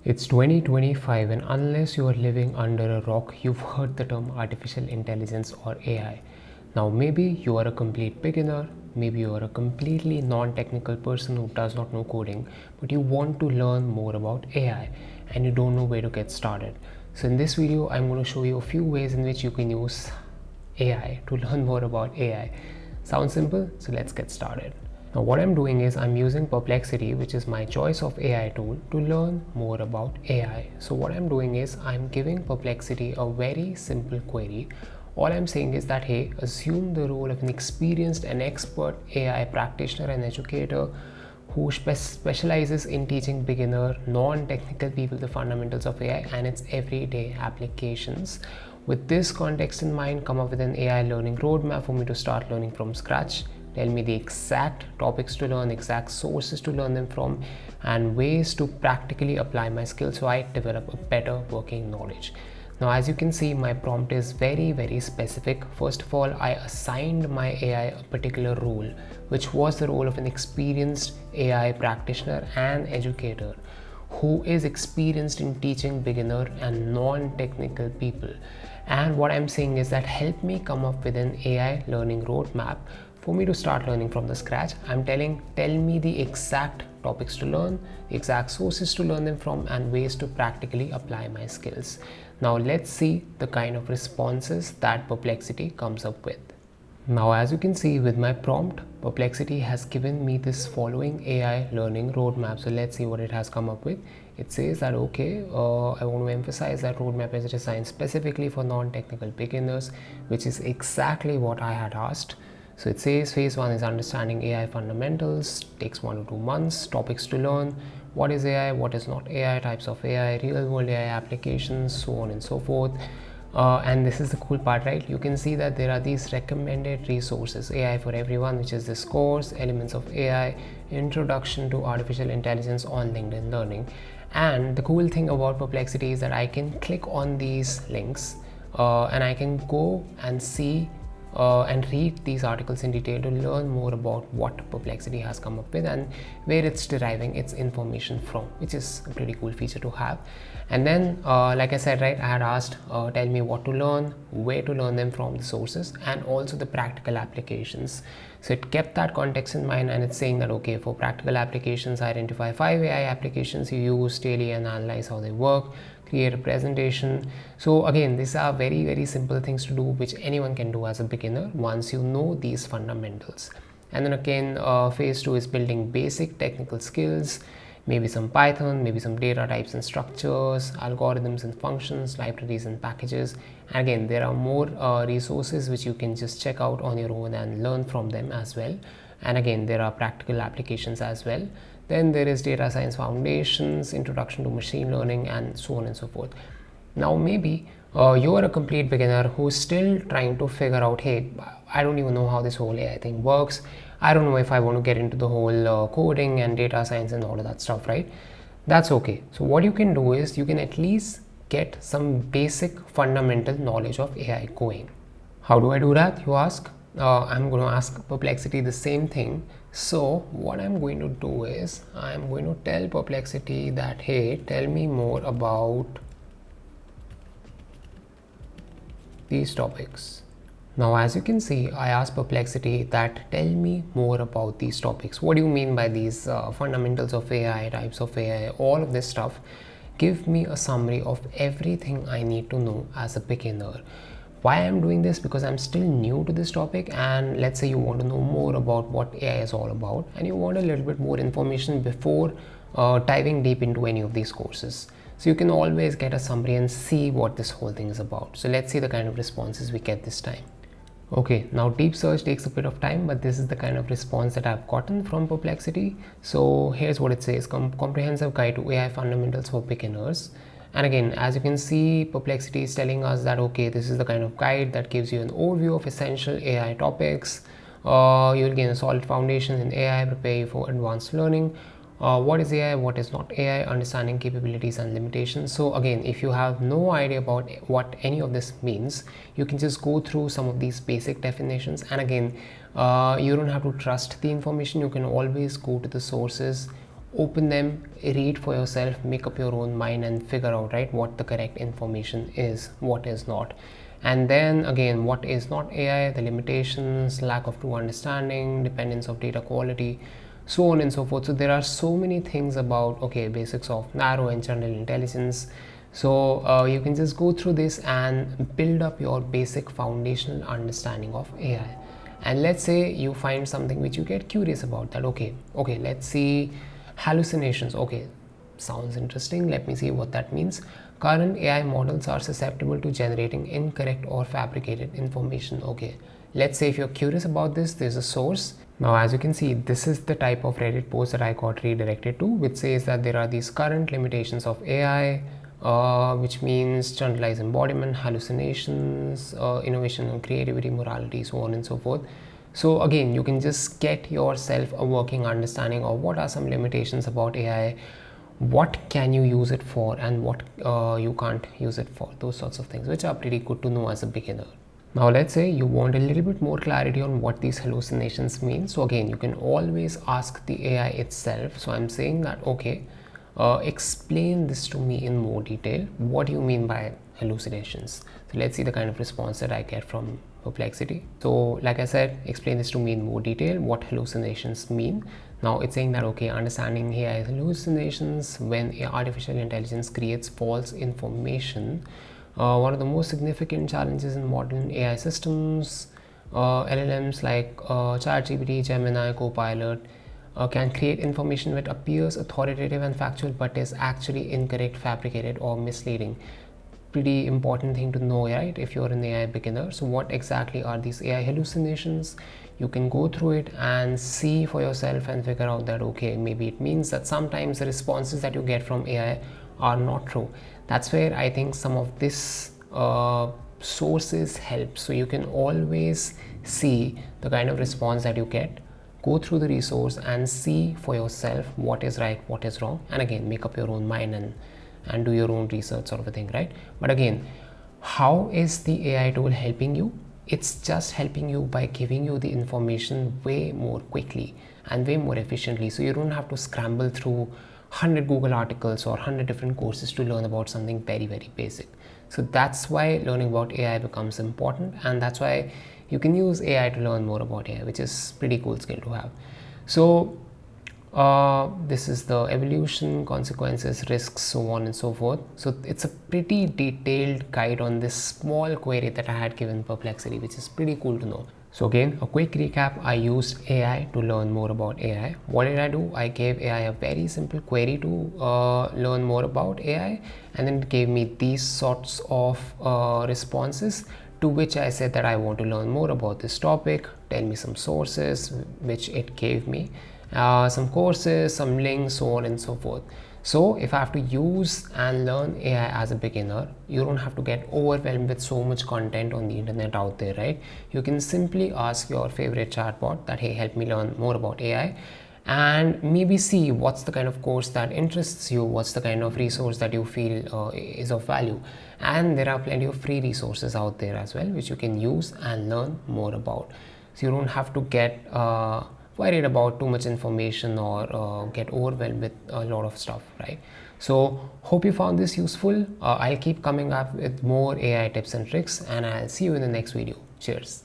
It's 2025, and unless you are living under a rock, you've heard the term artificial intelligence or AI. Now, maybe you are a complete beginner, maybe you are a completely non technical person who does not know coding, but you want to learn more about AI and you don't know where to get started. So, in this video, I'm going to show you a few ways in which you can use AI to learn more about AI. Sounds simple? So, let's get started. Now what I'm doing is I'm using Perplexity, which is my choice of AI tool, to learn more about AI. So what I'm doing is I'm giving Perplexity a very simple query. All I'm saying is that, hey, assume the role of an experienced and expert AI practitioner and educator who specializes in teaching beginner, non-technical people the fundamentals of AI and its everyday applications. With this context in mind, come up with an AI learning roadmap for me to start learning from scratch. Tell me the exact topics to learn, exact sources to learn them from, and ways to practically apply my skills so I develop a better working knowledge. Now, as you can see, my prompt is very specific. First of all, I assigned my AI a particular role, which was the role of an experienced AI practitioner and educator who is experienced in teaching beginner and non-technical people. And what I'm saying is that help me come up with an AI learning roadmap for me to start learning from the scratch. I'm tell me the exact topics to learn, the exact sources to learn them from, and ways to practically apply my skills. Now let's see the kind of responses that Perplexity comes up with. Now, as you can see with my prompt, Perplexity has given me this following AI learning roadmap. So let's see what it has come up with. It says that, okay, I want to emphasize that roadmap is designed specifically for non-technical beginners, which is exactly what I had asked. So it says phase 1 is understanding AI fundamentals, takes 1 to 2 months, topics to learn, what is AI, what is not AI, types of AI, real world AI applications, so on and so forth. And this is the cool part, right? You can see that there are these recommended resources: AI for everyone, which is this course, elements of AI, introduction to artificial intelligence on LinkedIn Learning. And the cool thing about Perplexity is that I can click on these links and I can go and see and read these articles in detail to learn more about what Perplexity has come up with and where it's deriving its information from, which is a pretty cool feature to have. And then like I said, right, I had asked tell me what to learn, where to learn them from, the sources, and also the practical applications. So it kept that context in mind, and it's saying that, okay, for practical applications, identify 5 AI applications you use daily and analyze how they work, create a presentation. So again, these are very simple things to do, which anyone can do as a beginner once you know these fundamentals. And then again, phase 2 is building basic technical skills, maybe some Python, maybe some data types and structures, algorithms and functions, libraries and packages. And again, there are more resources which you can just check out on your own and learn from them as well. And again, there are practical applications as well. Then there is data science foundations, introduction to machine learning, and so on and so forth. Now maybe you are a complete beginner who's still trying to figure out, hey, I don't even know how this whole AI thing works. I don't know if I want to get into the whole coding and data science and all of that stuff, right? That's okay. So what you can do is you can at least get some basic fundamental knowledge of AI going. How do I do that, you ask? I'm going to ask Perplexity the same thing. So what I'm going to do is I'm going to tell Perplexity that, hey, tell me more about these topics. Now, as you can see, I asked Perplexity that tell me more about these topics. What do you mean by these fundamentals of AI, types of AI, all of this stuff? Give me a summary of everything I need to know as a beginner. Why I'm doing this? Because I'm still new to this topic, and let's say you want to know more about what AI is all about and you want a little bit more information before diving deep into any of these courses. So you can always get a summary and see what this whole thing is about. So let's see the kind of responses we get this time. Okay, now deep search takes a bit of time, but this is the kind of response that I've gotten from Perplexity. So here's what it says: comprehensive guide to AI fundamentals for beginners. And again, as you can see, Perplexity is telling us that, okay, this is the kind of guide that gives you an overview of essential AI topics. You'll gain a solid foundation in AI, prepare you for advanced learning. What is AI, what is not AI, understanding capabilities and limitations. So again, if you have no idea about what any of this means, you can just go through some of these basic definitions. And again, you don't have to trust the information. You can always go to the sources open them, read for yourself, make up your own mind and figure out, right, what the correct information is, what is not. And then again, what is not AI, the limitations, lack of true understanding, dependence of data quality, so on and so forth. So there are so many things about, okay, basics of narrow and general intelligence. So you can just go through this and build up your basic foundational understanding of AI. And let's say you find something which you get curious about, that okay, let's see, hallucinations, okay, sounds interesting, let me see what that means. Current AI models are susceptible to generating incorrect or fabricated information. Okay, let's say if you're curious about this, there's a source. Now as you can see, this is the type of Reddit post that I got redirected to, which says that there are these current limitations of AI, which means generalized embodiment, hallucinations, innovation and creativity, morality, so on and so forth. So again, you can just get yourself a working understanding of what are some limitations about AI, what can you use it for, and what you can't use it for, those sorts of things, which are pretty good to know as a beginner. Now let's say you want a little bit more clarity on what these hallucinations mean. So again, you can always ask the AI itself. So I'm saying that, okay, explain this to me in more detail. What do you mean by hallucinations? So let's see the kind of response that I get from Perplexity. So like I said, explain this to me in more detail, what hallucinations mean. Now it's saying that, okay, understanding AI hallucinations when artificial intelligence creates false information. One of the most significant challenges in modern AI systems, LLMs like ChatGPT, Gemini, Copilot, can create information that appears authoritative and factual but is actually incorrect, fabricated, or misleading. Pretty important thing to know, right, if you're an AI beginner. So what exactly are these AI hallucinations? You can go through it and see for yourself and figure out that, okay, maybe it means that sometimes the responses that you get from AI are not true. That's where I think some of this sources help. So you can always see the kind of response that you get, go through the resource and see for yourself what is right, what is wrong, and again, make up your own mind and do your own research sort of a thing, right? But again, how is the AI tool helping you? It's just helping you by giving you the information way more quickly and way more efficiently. So you don't have to scramble through 100 Google articles or 100 different courses to learn about something very, very basic. So that's why learning about AI becomes important, and that's why you can use AI to learn more about AI, which is pretty cool skill to have. So this is the evolution, consequences, risks, so on and so forth. So it's a pretty detailed guide on this small query that I had given Perplexity, which is pretty cool to know. So again, a quick recap, I used AI to learn more about AI. What did I do? I gave AI a very simple query to learn more about AI, and then it gave me these sorts of responses, to which I said that I want to learn more about this topic, tell me some sources, which it gave me. Some courses, some links, so on and so forth. So if I have to use and learn AI as a beginner, you don't have to get overwhelmed with so much content on the internet out there, right? You can simply ask your favorite chatbot that, hey, help me learn more about AI, and maybe see what's the kind of course that interests you, what's the kind of resource that you feel is of value. And there are plenty of free resources out there as well, which you can use and learn more about. So you don't have to get worried about too much information or get overwhelmed with a lot of stuff, right? So hope you found this useful. I'll keep coming up with more AI tips and tricks, and I'll see you in the next video. Cheers.